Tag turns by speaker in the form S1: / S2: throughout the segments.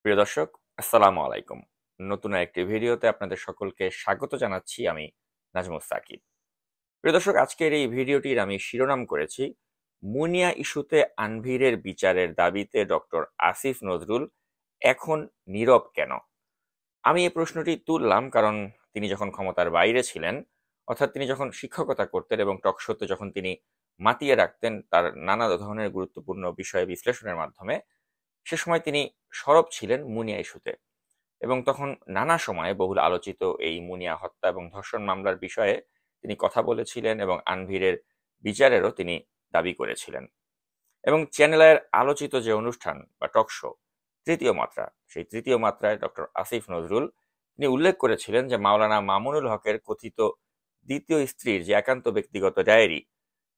S1: প্রিয় দর্শক, আসসালামু আলাইকুম। নতুন একটি ভিডিওতে আপনাদের সকলকে স্বাগত জানাচ্ছি আমি নাজমুস সাকিব। প্রিয় দর্শক, আজকের এই ভিডিওটির আমি শিরোনাম করেছি মুনিয়া ইস্যুতে আনভিরের বিচারের দাবিতে ডক্টর আসিফ নজরুল এখন নীরব কেন। আমি এই প্রশ্নটি তুললাম কারণ তিনি যখন ক্ষমতার বাইরে ছিলেন, অর্থাৎ তিনি যখন শিক্ষকতা করতেন এবং টকশোতে যখন তিনি মাতিয়ে রাখতেন তার নানা ধরনের গুরুত্বপূর্ণ বিষয়ে বিশ্লেষণের মাধ্যমে, সে সময় তিনি সরব ছিলেন মুনিয়া ইস্যুতে এবং তখন নানা সময়ে বহুল আলোচিত এই মুনিয়া হত্যা এবং ধর্ষণ মামলার বিষয়ে তিনি কথা বলেছিলেন এবং আনভিরের বিচারেরও তিনি দাবি করেছিলেন। এবং চ্যানেলের আলোচিত যে অনুষ্ঠান বা টক শো তৃতীয় মাত্রা, সেই তৃতীয় মাত্রায় ডক্টর আসিফ নজরুল তিনি উল্লেখ করেছিলেন যে মাওলানা মামুনুল হকের কথিত দ্বিতীয় স্ত্রীর যে একান্ত ব্যক্তিগত ডায়েরি,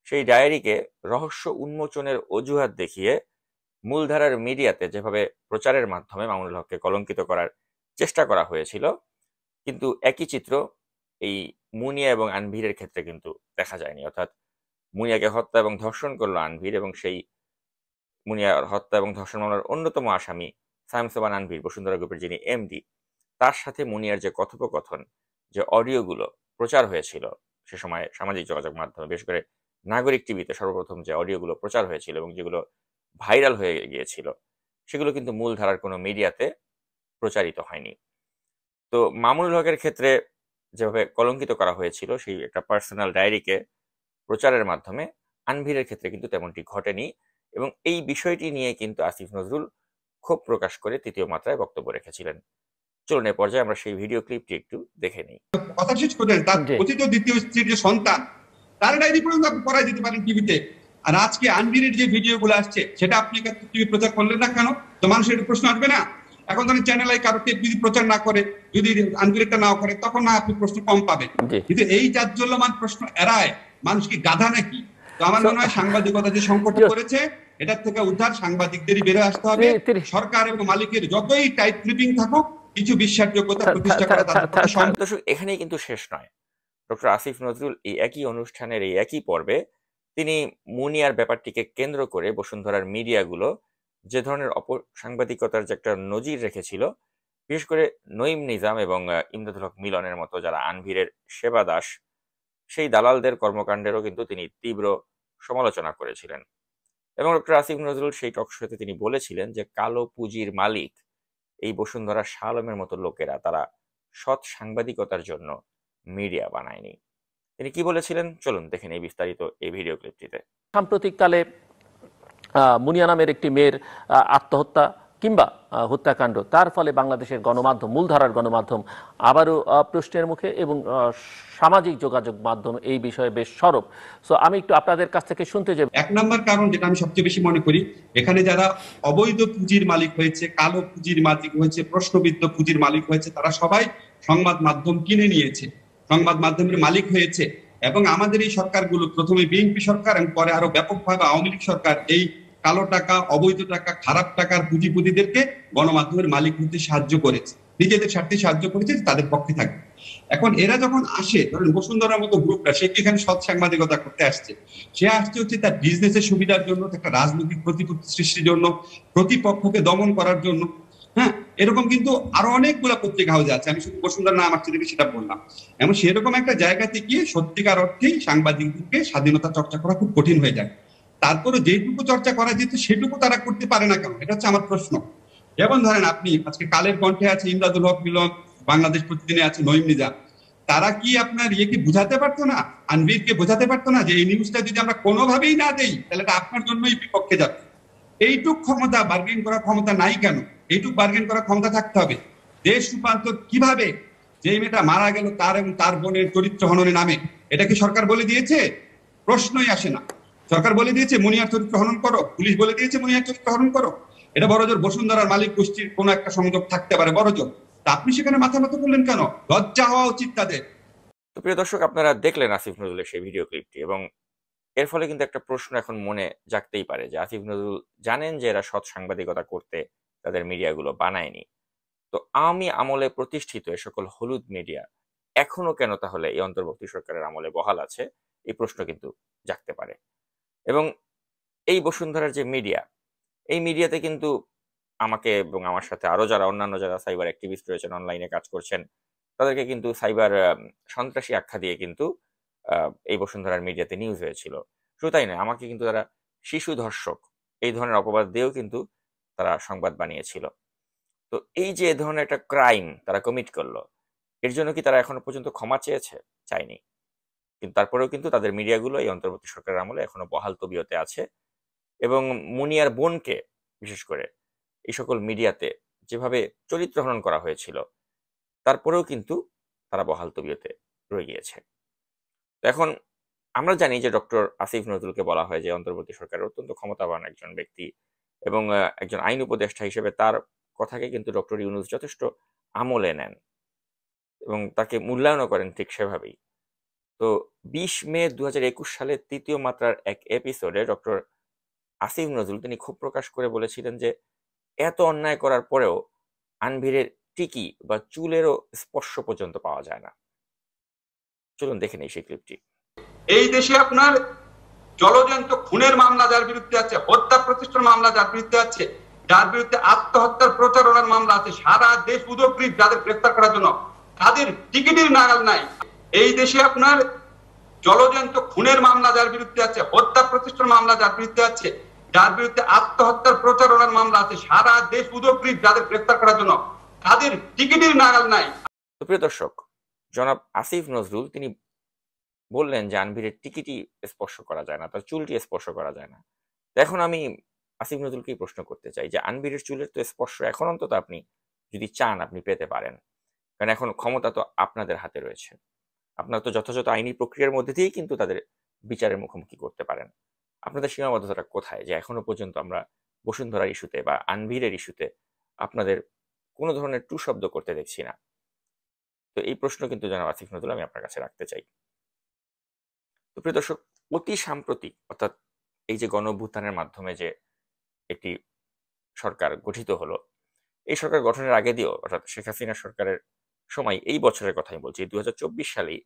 S1: সেই ডায়েরিকে রহস্য উন্মোচনের অজুহাত দেখিয়ে মূলধারার মিডিয়াতে যেভাবে প্রচারের মাধ্যমে মামুনুল হককে কলঙ্কিত করার চেষ্টা করা হয়েছিল, কিন্তু একই চিত্র এই মুনিয়া এবং আনভিরের ক্ষেত্রে কিন্তু দেখা যায়নি। অর্থাৎ মুনিয়াকে হত্যা এবং ধর্ষণ করলো আনভির এবং সেই মুনিয়ার হত্যা এবং ধর্ষণ মামলার অন্যতম আসামি সায়েম আনভির, বসুন্ধরা গ্রুপের যিনি এমডি, তার সাথে মুনিয়ার যে কথোপকথন, যে অডিওগুলো প্রচার হয়েছিল সে সময় সামাজিক যোগাযোগ মাধ্যমে, বিশেষ করে নাগরিক টিভিতে সর্বপ্রথম যে অডিওগুলো প্রচার হয়েছিল এবং যেগুলো ভাইরাল হয়ে গিয়েছিল, সেগুলো কিন্তু মূলধারার কোনো মিডিয়াতে প্রচারিত হয়নি। তো মামুনুল হকের ক্ষেত্রে যেভাবে কলঙ্কিত করা হয়েছিল সেই একটা পার্সোনাল ডায়েরিকে প্রচারের মাধ্যমে, আনভিরের ক্ষেত্রে কিন্তু তেমনটি ঘটেনি এবং এই বিষয়টি নিয়ে কিন্তু আসিফ নজরুল ক্ষোভ প্রকাশ করে তৃতীয় মাত্রায় বক্তব্য রেখেছিলেন। চলুন এ পর্যায়ে আমরা সেই ভিডিও ক্লিপটি একটু দেখে নিই।
S2: কথা শেষ করেন, তার
S3: জি।
S2: কথিত দ্বিতীয় স্ত্রীর যে সন্তান, তার ডায়েরি পর্যন্ত আপনি পড়াই দিতে পারেন টিভিতে। আর আজকে আনভিরের যে ভিডিওগুলো আসছে সেটা আপনি টিভি প্রচার করলেন না কেন? তো মানুষের একটু প্রশ্ন আসবে না? এখন ধরেন চ্যানেল আই কারোকে যদি প্রচার না করে, যদি আনভিরেরটা নাও করে, তখন না আপনি প্রশ্ন কম পাবেন।
S3: জি।
S2: কিন্তু এই জাজ্জল্যমান প্রশ্ন এড়ায় মানুষ কি গাধা নাকি? তো আমার মনে হয় সাংবাদিকতা যে সংকটে পড়েছে, এটার থেকে উদ্ধার সাংবাদিকদেরই বেরো আসতে হবে। সরকার এবং মালিকের যতই টাইট ক্লিপিং থাকুক, কিছু বিশ্বাসযোগ্যতা প্রতিষ্ঠা করা তাদের পক্ষে সম্ভব।
S1: দর্শক, এখানেই কিন্তু শেষ নয়। ডক্টর আসিফ নজরুল এই একই অনুষ্ঠানের এই একই পর্বে তিনি মুনিয়ার ব্যাপারটিকে কেন্দ্র করে বসুন্ধরার মিডিয়াগুলো যে ধরনের অপসাংবাদিকতার যে একটা নজির রেখেছিল, বিশেষ করে নঈম নিজাম এবং ইমদাদুল হক মিলনের মতো যারা আনভিরের সেবা দাস, সেই দালালদের কর্মকাণ্ডেরও কিন্তু তিনি তীব্র সমালোচনা করেছিলেন। এবং ডক্টর আসিফ নজরুল সেই টকশোতে তিনি বলেছিলেন যে কালো পুঁজির মালিক এই বসুন্ধরা শাহ আলমের মতো লোকেরা, তারা সৎ সাংবাদিকতার জন্য মিডিয়া বানায়নি। তিনি কি বলেছিলেন চলুন দেখে নেই বিস্তারিত এই ভিডিও ক্লিপটিতে।
S3: সাম্প্রতিককালে মুনিয়া নামের একটি মেয়ের আত্মহত্যা কিংবা হত্যাকাণ্ড, তার ফলে বাংলাদেশের গণমাধ্যম, মূলধারার গণমাধ্যম আবারও প্রশ্নের মুখে এবং সামাজিক যোগাযোগ মাধ্যম এই বিষয়ে বেশ সরব। সো আমি একটু আপনাদের কাছ থেকে শুনতে চাই।
S2: এক নম্বর কারণ যেটা আমি সবচেয়ে বেশি মনে করি, এখানে যারা অবৈধ পুঁজির মালিক হয়েছে, কালো পুঁজির মালিক হয়েছে, প্রশ্নবিদ্ধ পুঁজির মালিক হয়েছে, তারা সবাই সংবাদ মাধ্যম কিনে নিয়েছে, সংবাদ মাধ্যমের মালিক হয়েছে। এবং আমাদের এই সরকারগুলো, প্রথমে বিএনপি সরকার এবং পরে আরো ব্যাপকভাবে আওয়ামী লীগ সরকার, এই কালো টাকা, অবৈধ টাকা, খারাপ টাকার পুঁজিপতিদেরকে গণমাধ্যমের মালিক হতে সাহায্য করেছে, নিজেদের স্বার্থে সাহায্য করেছে, তাদের পক্ষে থাকবে। এখন এরা যখন আসে, ধরেন বসুন্ধরার মতো গ্রুপটা, সে কি এখানে সৎ সাংবাদিকতা করতে আসছে? সে আসছে হচ্ছে তার বিজনেসের সুবিধার জন্য, একটা রাজনৈতিক প্রতিপত্তি সৃষ্টির জন্য, প্রতিপক্ষকে দমন করার জন্য। হ্যাঁ, এরকম কিন্তু আরো অনেকগুলো পত্রিকা হাউস আছে, আমি শুধু বসুন্ধরা নাম আসছে দেখে সেটা বললাম। এমন সেরকম একটা জায়গাতে গিয়ে সত্যিকার অর্থেই সাংবাদিকদেরকে স্বাধীনতা চর্চা করা খুব কঠিন হয়ে যায়। তারপরে যেটুকু চর্চা করা যেত সেটুকু তারা করতে পারে না কেন, এটা হচ্ছে আমার প্রশ্ন। যেমন ধরেন আপনি আজকে কালের কণ্ঠে আছে ইমদাদুল হক মিলন, বাংলাদেশ প্রতিদিনে আছে নঈম নিজাম, তারা কি আপনার ইয়েকে বুঝাতে পারতো না, আনভিরকে বোঝাতে পারতো না যে এই নিউজটা যদি আমরা কোনোভাবেই না দেই তাহলে এটা আপনার জন্যই বিপক্ষে যাবে? এইটুক ক্ষমতা, বার্গেন করার ক্ষমতা নাই কেন? এইটুক বার্গেন করার ক্ষমতা থাকতে হবে। দেশ রূপান্তর কিভাবে, যে মেয়েটা মারা গেল তার এবং তার বোনের চরিত্র হননের নামে, এটা কি সরকার বলে দিয়েছে? প্রশ্নই আসে না। সরকার বলে দিয়েছে মুনিয়ার চরিত্র হনন করো, পুলিশ বলে দিয়েছে মুনিয়ার চরিত্র হনন করো। এটা বড়জোর বসুন্ধরার মালিক গোষ্ঠীর কোনো একটা সংযোগ থাকতে পারে, বড়জোর। তা আপনি সেখানে মাথা মতো করলেন কেন? লজ্জা হওয়া উচিত তাদের।
S1: তো প্রিয় দর্শক, আপনারা দেখলেন আসিফ নজরুলের সেই ভিডিও ক্লিপটি এবং এর ফলে কিন্তু একটা প্রশ্ন এখন মনে জাগতেই পারে যে আসিফ নজরুল জানেন যে এরা সৎ সাংবাদিকতা করতে তাদের মিডিয়াগুলো বানায়নি, তো আওয়ামী আমলে প্রতিষ্ঠিত এ সকল হলুদ মিডিয়া এখনো কেন তাহলে এই অন্তর্বর্তী সরকারের আমলে বহাল আছে, এই প্রশ্ন কিন্তু জাগতে পারে। এবং এই বসুন্ধরার যে মিডিয়া, এই মিডিয়াতে কিন্তু আমাকে এবং আমার সাথে আরো যারা অন্যান্য যারা সাইবার অ্যাক্টিভিস্ট রয়েছেন, অনলাইনে কাজ করছেন, তাদেরকে কিন্তু সাইবার সন্ত্রাসী আখ্যা দিয়ে কিন্তু এই বসুন্ধরার মিডিয়াতে নিউজ হয়েছিল। শুধু তাই নয়, আমাকে কিন্তু তারা শিশু ধর্ষক এই ধরনের অপবাদ দিয়েও কিন্তু তারা সংবাদ বানিয়েছিল। তো এই যে এ ধরনের একটা ক্রাইম তারা কমিট করলো, এর জন্য কি তারা এখনো পর্যন্ত ক্ষমা চেয়েছে? চায়নি। কিন্তু তারপরেও কিন্তু তাদের মিডিয়াগুলো এই অন্তর্বর্তী সরকারের আমলে এখনো বহাল তবিয়তে আছে এবং মুনিয়ার বোনকে বিশেষ করে এই সকল মিডিয়াতে যেভাবে চরিত্র হনন করা হয়েছিল, তারপরেও কিন্তু তারা বহাল তবিয়তে রয়ে গিয়েছে। এখন আমরা জানি যে ডক্টর আসিফ নজরুলকে বলা হয় যে অন্তর্বর্তী সরকারের অত্যন্ত ক্ষমতাবান একজন ব্যক্তি এবং একজন আইন উপদেষ্টা হিসেবে তার কথাকে কিন্তু ডক্টর ইউনূস যথেষ্ট আমলে নেন এবং তাকে মূল্যায়নও করেন ঠিক সেভাবেই। তো 20 মে 2021 সালের 3য় মাত্রার এক এপিসোডে ডক্টর আসিফ নজরুল তিনি ক্ষোভ প্রকাশ করে বলেছিলেন যে এত অন্যায় করার পরেও আনভিরের টিকি বা চুলেরও স্পর্শ পর্যন্ত পাওয়া যায় না। চলুন দেখে নেই সেই ক্লিপটি।
S2: এই দেশে আপনার জলজন্ত খুনের মামলা যার বিরুদ্ধে আছে, হত্যা প্রচেষ্টার মামলা যার বিরুদ্ধে আছে, যার বিরুদ্ধে আত্মহত্যার প্রচারণার মামলা আছে, সারা দেশ উদগ্রীব যাদের গ্রেফতার করার জন্য, তাদের টিকিটের নাগাল নাই। এই দেশে আপনার জলজন্ত খুনের মামলা যার বিরুদ্ধে আছে, হত্যা প্রচেষ্টার মামলা যার বিরুদ্ধে আছে, যার বিরুদ্ধে আত্মহত্যার প্রচারণার মামলা আছে, সারা দেশ উদগ্রীব যাদের গ্রেফতার করার জন্য, তাদের টিকিটের নাগাল নাই।
S1: তো প্রিয় দর্শক, জনাব আসিফ নজরুল তিনি বললেন যে আনভিরের টিকিটই স্পর্শ করা যায় না, তার চুলটি স্পর্শ করা যায় না। এখন আমি আসিফ নজরুলকেই প্রশ্ন করতে চাই যে আনভিরের চুলের তো স্পর্শ এখন অন্তত আপনি যদি চান আপনি পেতে পারেন, কারণ এখন ক্ষমতা তো আপনাদের হাতে রয়েছে। আপনারা তো যথাযথ আইনি প্রক্রিয়ার মধ্যে দিয়েই কিন্তু তাদের বিচারের মুখোমুখি করতে পারেন। আপনাদের সীমাবদ্ধতাটা কোথায় যে এখনো পর্যন্ত আমরা বসুন্ধরার ইস্যুতে বা আনভিরের ইস্যুতে আপনাদের কোনো ধরনের টু শব্দ করতে দেখছি না? তো এই প্রশ্ন কিন্তু জনাব আসিফ নজরুল আমি আপনার কাছে রাখতে চাই। তো প্রিয় দর্শক, অতি সাম্প্রতিক অর্থাৎ এই যে গণঅভ্যুত্থানের মাধ্যমে যে একটি সরকার গঠিত হলো, এই সরকার গঠনের আগে দিয়েও অর্থাৎ শেখ হাসিনা সরকারের সময় এই বছরের কথাই বলছি, 2024 সালেই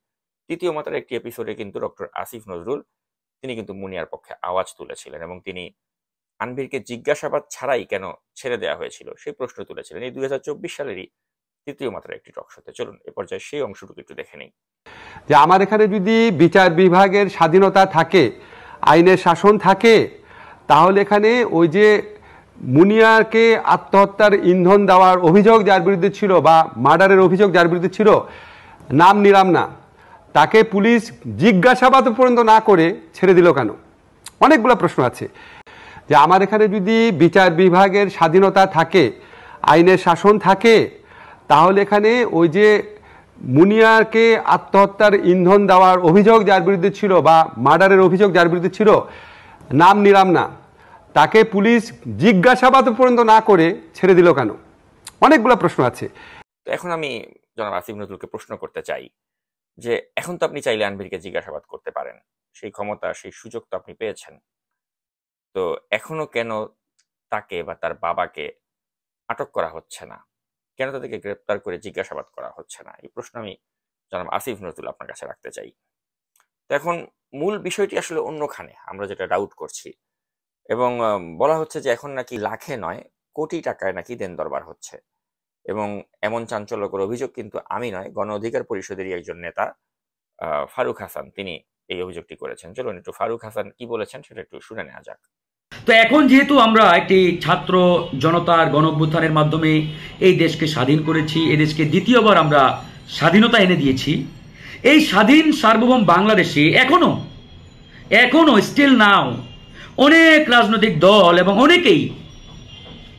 S1: 3য় মাত্রার একটি এপিসোডে কিন্তু ডক্টর আসিফ নজরুল তিনি কিন্তু মুনিয়ার পক্ষে আওয়াজ তুলেছিলেন এবং তিনি আনভিরকে জিজ্ঞাসাবাদ ছাড়াই কেন ছেড়ে দেওয়া হয়েছিল সেই প্রশ্ন তুলেছিলেন এই 2024 সালেরই 3য় মাত্রার একটি টকশোতে। চলুন এ পর্যায়ে সেই অংশটুকু একটু দেখে নিই।
S4: যে আমার এখানে যদি বিচার বিভাগের স্বাধীনতা থাকে, আইনের শাসন থাকে, তাহলে এখানে ওই যে মুনিয়াকে আত্মহত্যার ইন্ধন দেওয়ার অভিযোগ যার বিরুদ্ধে ছিল বা মার্ডারের অভিযোগ যার বিরুদ্ধে ছিল, নাম নিলাম না, তাকে পুলিশ জিজ্ঞাসাবাদ পর্যন্ত না করে ছেড়ে দিল কেন? অনেকগুলো প্রশ্ন আছে। যে আমার এখানে যদি বিচার বিভাগের স্বাধীনতা থাকে, আইনের শাসন থাকে, তাহলে এখানে ওই যে মুনিয়াকে আত্মহত্যার ইন্ধন দেওয়ার অভিযোগ যার বিরুদ্ধে ছিল বা মার্ডারের অভিযোগ যার বিরুদ্ধে ছিল, নাম নিলাম না, তাকে পুলিশ জিজ্ঞাসাবাদ পর্যন্ত না করে ছেড়ে দিল কেন? অনেকগুলো প্রশ্ন আছে।
S1: তো এখন আমি জনাব আসিফ নজরুলকে প্রশ্ন করতে চাই যে এখন তো আপনি চাইলে আনভিরকে জিজ্ঞাসাবাদ করতে পারেন, সেই ক্ষমতা সেই সুযোগ তো আপনি পেয়েছেন, তো এখনো কেন তাকে বা তার বাবাকে আটক করা হচ্ছে না? কেন তাদেরকে গ্রেপ্তার করে জিজ্ঞাসাবাদ করা হচ্ছে না? এই প্রশ্ন আমি জনাব আসিফ নজরুল আপনার কাছে রাখতে চাই। তো এখন মূল বিষয়টি আসলে অন্যখানে, আমরা যেটা ডাউট করছি এবং বলা হচ্ছে যে এখন নাকি লাখে নয় কোটি টাকায় নাকি দেন দরবার হচ্ছে এবং এমন চাঞ্চল্যকর অভিযোগ কিন্তু আমি নয়, গণ অধিকার পরিষদেরই একজন নেতা ফারুক হাসান তিনি এই অভিযোগটি করেছেন। চলুন একটু ফারুক হাসান কি বলেছেন সেটা একটু শুনে নেওয়া যাক।
S5: তো এখন যেহেতু আমরা একটি ছাত্র জনতার গণঅভ্যুত্থানের মাধ্যমে এই দেশকে স্বাধীন করেছি, এই দেশকে দ্বিতীয়বার আমরা স্বাধীনতা এনে দিয়েছি, এই স্বাধীন সার্বভৌম বাংলাদেশে এখনো স্টিল নাও অনেক রাজনৈতিক দল এবং অনেকেই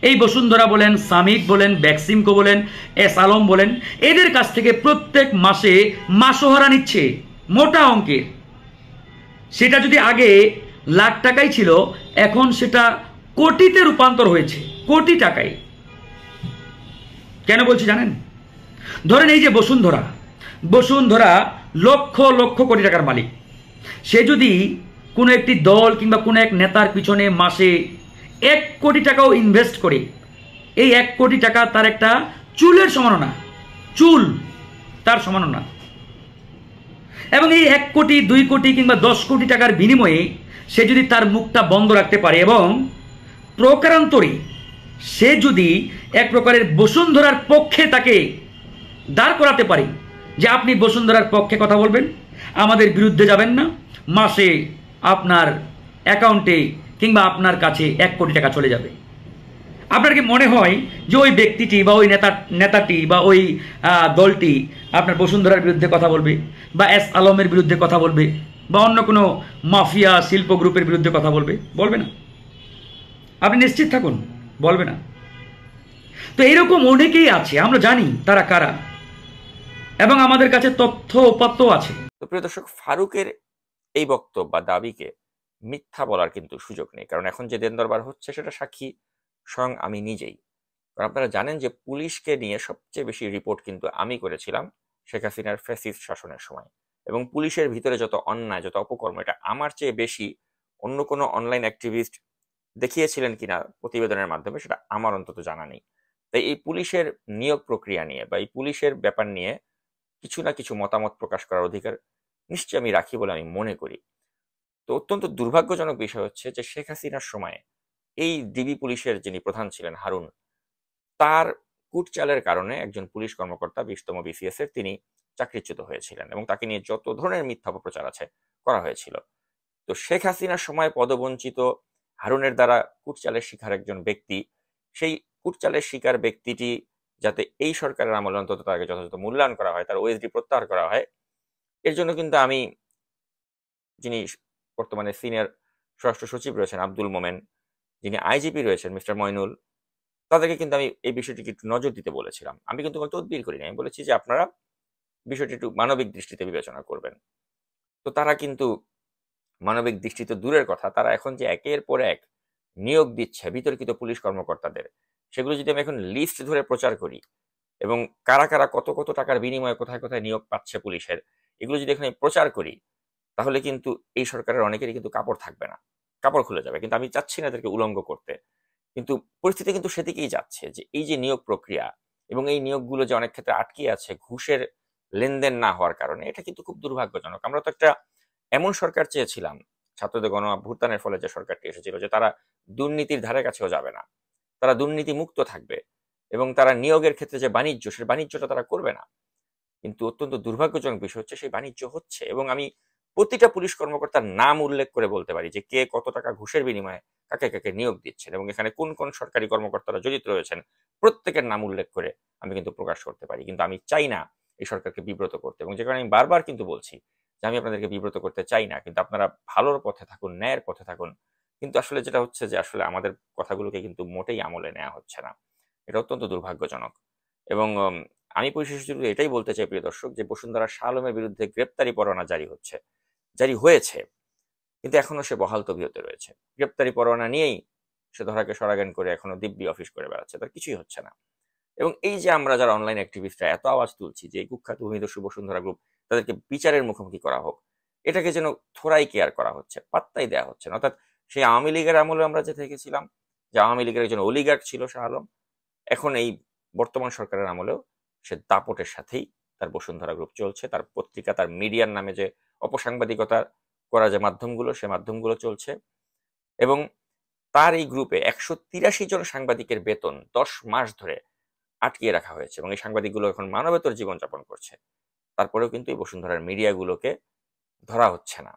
S5: এই বসুন্ধরা বলেন, সামিট বলেন, ব্যাক্সিমকো বলেন, এস আলম বলেন, এদের কাছ থেকে প্রত্যেক মাসে মাসোহারা নিচ্ছে মোটা অঙ্কের। সেটা যদি আগে লাখ টাকাই ছিল, এখন সেটা কোটিতে রূপান্তর হয়েছে, কোটি টাকায়। কেন বলছি জানেন? ধরেন এই যে বসুন্ধরা লক্ষ লক্ষ কোটি টাকার মালিক, সে যদি কোনো একটি দল কিংবা কোনো এক নেতার পিছনে মাসে 1 কোটি টাকাও ইনভেস্ট করে, এই 1 কোটি টাকা তার একটা চুলের সমানও না, চুল তার সমানও না। এবং এই 1 কোটি 2 কোটি কিংবা 10 কোটি টাকার বিনিময়ে সে যদি তার মুখটা বন্ধ রাখতে পারে এবং প্রকারান্তরে সে যদি এক প্রকারের বসুন্ধরার পক্ষে তাকে দাঁড় করাতে পারে যে আপনি বসুন্ধরার পক্ষে কথা বলবেন, আমাদের বিরুদ্ধে যাবেন না, মাসে আপনার অ্যাকাউন্টে কিংবা আপনার কাছে 1 কোটি টাকা চলে যাবে, আপনার কি মনে হয় যে ওই ব্যক্তিটি বা ওই নেতাটি বা ওই দলটি আপনার বসুন্ধরার বিরুদ্ধে কথা বলবে, বা এস আলমের বিরুদ্ধে কথা বলবে, বা অন্য কোনো মাফিয়া শিল্প গ্রুপের বিরুদ্ধে কথা বলবে? বলবে না। আপনি নিশ্চিত থাকুন, বলবে না। তো এরকম অনেকেই আছে, আমরা জানি তারা কারা, এবং আমাদের কাছে তথ্য উপাত্ত আছে।
S1: তো প্রিয় দর্শক, ফারুকের এই বক্তব্য বা দাবিকে মিথ্যা বলার কিন্তু সুযোগ নেই, কারণ এখন যে দেন দরবার হচ্ছে সেটা সাক্ষী স্বয়ং আমি নিজেই। কারণ আপনারা জানেন যে পুলিশকে নিয়ে সবচেয়ে বেশি রিপোর্ট কিন্তু আমি করেছিলাম শেখ হাসিনার ফ্যাসিস্ট শাসনের সময়, এবং পুলিশের ভিতরে যত অন্যায়, যত অপকর্ম, এটা আমার চেয়ে বেশি অন্য কোনো অনলাইন অ্যাক্টিভিস্ট দেখিয়েছিলেন কিনা প্রতিবেদনের মাধ্যমে সেটা আমার অন্তত জানা নেই। তাই এই পুলিশের নিয়োগ প্রক্রিয়া নিয়ে বা এই পুলিশের ব্যাপার নিয়ে কিছু না কিছু মতামত প্রকাশ করার অধিকার নিশ্চয়ই আমি রাখি বলে আমি মনে করি। তো অত্যন্ত দুর্ভাগ্যজনক বিষয় হচ্ছে যে শেখ হাসিনার সময়ে এই ডিবি পুলিশের যিনি প্রধান ছিলেন হারুন, তার কুটচালের কারণে একজন পুলিশ কর্মকর্তা 20তম বিসিএস এর তিনি চাকরিচ্যুত হয়েছিলেন, এবং তাকে নিয়ে যত ধরনের মিথ্যা অপপ্রচার আছে করা হয়েছিল। তো শেখ হাসিনার সময় পদবঞ্চিত হারুনের দ্বারা কুটচালের শিকার একজন ব্যক্তি, সেই কুটচালের শিকার ব্যক্তিটি যাতে এই সরকারের আমলে অন্তত তাকে যথাযথ মূল্যায়ন করা হয়, তার ওএসডি প্রত্যাহার করা হয়, এর জন্য কিন্তু আমি, যিনি বর্তমানে সিনিয়র স্বরাষ্ট্র সচিব রয়েছেন আব্দুল মোমেন, যিনি আইজিপি রয়েছেন মিস্টার মইনুল, তাদেরকে কিন্তু আমি এই বিষয়টিকে একটু নজর দিতে বলেছিলাম। আমি কিন্তু কোনো তদবির করিনি, আমি বলেছি যে আপনারা বিষয়টি একটু মানবিক দৃষ্টিতে বিবেচনা করবেন। তো তারা কিন্তু মানবিক দৃষ্টি তো দূরের কথা, তারা এখন যে একের পর এক নিয়োগ দিচ্ছে বিতর্কিত পুলিশ কর্মকর্তাদের, সেগুলো যদি আমি এখন লিস্ট ধরে প্রচার করি এবং কারা কারা কত কত টাকার বিনিময়ে কোথায় কোথায় নিয়োগ পাচ্ছে পুলিশের, এগুলো যদি এখানে প্রচার করি, তাহলে কিন্তু এই সরকারের অনেকেরই কিন্তু কাপড় থাকবে না, কাপড় খুলে যাবে। কিন্তু আমি চাচ্ছি না এদেরকে উলঙ্গ করতে, কিন্তু পরিস্থিতি কিন্তু সেদিকেই যাচ্ছে যে এই যে নিয়োগ প্রক্রিয়া এবং এই নিয়োগগুলো যে অনেক ক্ষেত্রে আটকে আছে ঘুষের লেনদেন না হওয়ার কারণে, এটা কিন্তু খুব দুর্ভাগ্যজনক। আমরা তো একটা এমন সরকার চেয়েছিলাম ছাত্রদের গণ অভ্যুত্থানের ফলে যে সরকারটি এসেছিল, যে তারা দুর্নীতির ধারে কাছেও যাবে না, তারা দুর্নীতি মুক্ত থাকবে, এবং তারা নিয়োগের ক্ষেত্রে যে বাণিজ্য, সেই বাণিজ্যটা তারা করবে না। কিন্তু অত্যন্ত দুর্ভাগ্যজনক বিষয় হচ্ছে সেই বাণিজ্য হচ্ছে, এবং আমি প্রতিটা পুলিশ কর্মকর্তার নাম উল্লেখ করে বলতে পারি যে কে কত টাকা ঘুষের বিনিময়ে কাকে কাকে নিয়োগ দিচ্ছেন, এবং এখানে কোন কোন সরকারি কর্মকর্তারা জড়িত রয়েছেন প্রত্যেকের নাম উল্লেখ করে আমি কিন্তু প্রকাশ করতে পারি। কিন্তু আমি চাই না এই সরকারকে বিব্রত করতে, এবং যে কারণে আমি বারবার কিন্তু বলছি যে আমি আপনাদেরকে বিব্রত করতে চাই না, কিন্তু আপনারা ভালোর পথে থাকুন, ন্যায়ের পথে থাকুন। কিন্তু আসলে যেটা হচ্ছে যে আসলে আমাদের কথাগুলোকে কিন্তু মোটেই আমলে নেওয়া হচ্ছে না, এটা অত্যন্ত দুর্ভাগ্যজনক। এবং আমি পরিশেষে শুধু এটাই বলতে চাই প্রিয় দর্শক, যে বসুন্ধরা শাহ আলমের বিরুদ্ধে গ্রেপ্তারি পরোয়ানা জারি হয়েছে, কিন্তু এখনো সে বহাল তবিয়তে রয়েছে। গ্রেপ্তারি পরোয়ানা নিয়েই সে ধরাকে সরাগান করে এখনো দিব্যি অফিস করে বেড়াচ্ছে, তার কিছুই হচ্ছে না। এবং এই যে আমরা যারা অনলাইন অ্যাক্টিভিস্টরা এত আওয়াজ তুলছি যে এই কুখ্যাত ভূমিদস্যু বসুন্ধরা গ্রুপ, তাদেরকে বিচারের মুখোমুখি করা হোক, এটাকে যেন থোড়াই কেয়ার করা হচ্ছে, পাত্তাই দেওয়া হচ্ছে না। অর্থাৎ সেই আওয়ামী লীগের আমলে আমরা যে দেখেছিলাম যে আওয়ামী লীগের একজন অলিগার্ক ছিল শাহ আলম, এখন এই বর্তমান সরকারের আমলেও সে দাপটের সাথেই তার বসুন্ধরা গ্রুপ চলছে, তার পত্রিকা, তার মিডিয়ার নামে যে অপসাংবাদিকতা করা যে মাধ্যমগুলো, সে মাধ্যমগুলো চলছে, এবং তার এই গ্রুপে 183 জন সাংবাদিকের বেতন 10 মাস ধরে আটকিয়ে রাখা হয়েছে, এবং এই সাংবাদিকগুলো এখন মানবেতর জীবনযাপন করছে। তারপরেও কিন্তু এই বসুন্ধরার মিডিয়াগুলোকে ধরা হচ্ছে না,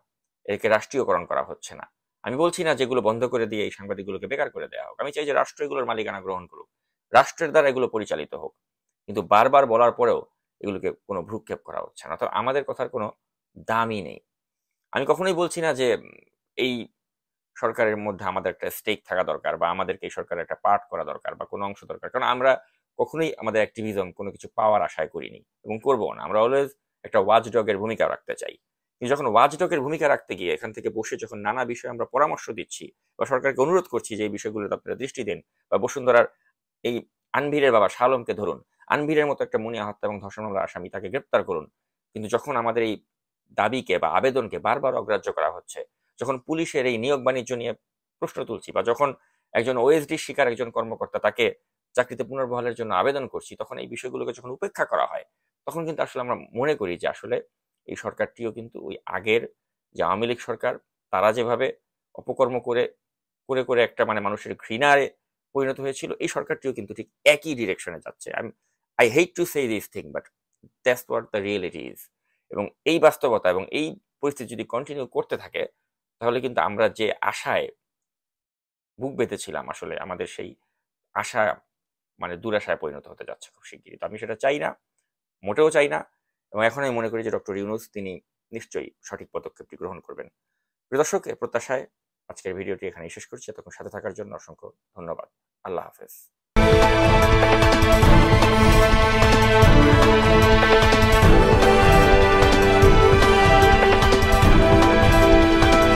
S1: একে রাষ্ট্রীয়করণ করা হচ্ছে না। আমি বলছি না যেগুলো বন্ধ করে দিয়ে এই সাংবাদিকগুলোকে বেকার করে দেওয়া হোক, আমি চাই যে রাষ্ট্র এগুলোর মালিকানা গ্রহণ করুক, রাষ্ট্রের দ্বারা এগুলো পরিচালিত হোক, কিন্তু বারবার বলার পরেও এগুলোকে কোনো ভ্রুক্ষেপ করা হচ্ছে না। তো আমাদের কথার কোনো দামই নেই। আমি কখনোই বলছি না যে এই সরকারের মধ্যে আমাদের একটা স্টেক থাকা দরকার, বা আমাদেরকে এই সরকারের একটা পার্ট করা দরকার, বা কোনো অংশ দরকার, কারণ আমরা কখনোই আমাদের অ্যাক্টিভিজম কোনো কিছু পাওয়ার আশায় করিনি এবং করবো না। আমরা অলওয়েজ একটা ওয়াচডগের ভূমিকা রাখতে চাই, কিন্তু যখন ওয়াচডগের ভূমিকা রাখতে গিয়ে এখান থেকে বসে যখন নানা বিষয়ে আমরা পরামর্শ দিচ্ছি বা সরকারকে অনুরোধ করছি যে এই বিষয়গুলোতে আপনারা দৃষ্টি দিন, বা বসুন্ধরার এই আনভিরের বাবা শাহ আলমকে ধরুন, আনভিরের মতো একটা মুনিয়া হত্যা এবং ধর্ষণ মামলার আসামি, তাকে গ্রেপ্তার করুন, কিন্তু যখন আমাদের এই দাবিকে বা আবেদনকে বারবার অগ্রাহ্য করা হচ্ছে, যখন পুলিশের এই নিয়োগ বাণিজ্য নিয়ে প্রশ্ন তুলছি, বা যখন একজন ওএসডি শিকার একজন কর্মকর্তা তাকে চাকরিতে পুনর্বহালের জন্য আবেদন করছি, তখন এই বিষয়গুলোকে যখন উপেক্ষা করা হয়, তখন কিন্তু আসলে আমরা মনে করি যে আসলে এই সরকারটিও কিন্তু ওই আগের যে আওয়ামী লীগ সরকার, তারা যেভাবে অপকর্ম করে করে করে একটা মানুষের ঘৃণায় পরিণত হয়েছিল, এই সরকারটিও কিন্তু ঠিক একই ডিরেকশনে যাচ্ছে। I hate to say this thing, but that's what the reality is. এবং এই বাস্তবতা এবং এই পরিস্থিতি যদি কন্টিনিউ করতে থাকে, তাহলে কিন্তু আমরা যে আশায় বুক বেঁধেছিলাম, আসলে আমাদের সেই আশা মানে দুরাশায় পরিণত হতে যাচ্ছে খুব শিগগিরই। তো আমি সেটা চাই না, মোটেও চাই না। এবং এখন আমি মনে করি যে ডক্টর ইউনূস তিনি নিশ্চয়ই সঠিক পদক্ষেপটি গ্রহণ করবেন। প্রিয় দর্শক, এ প্রত্যাশায় আজকের ভিডিওটি এখানেই শেষ করছি। এতক্ষণ সাথে থাকার জন্য অসংখ্য ধন্যবাদ। আল্লাহ হাফেজ।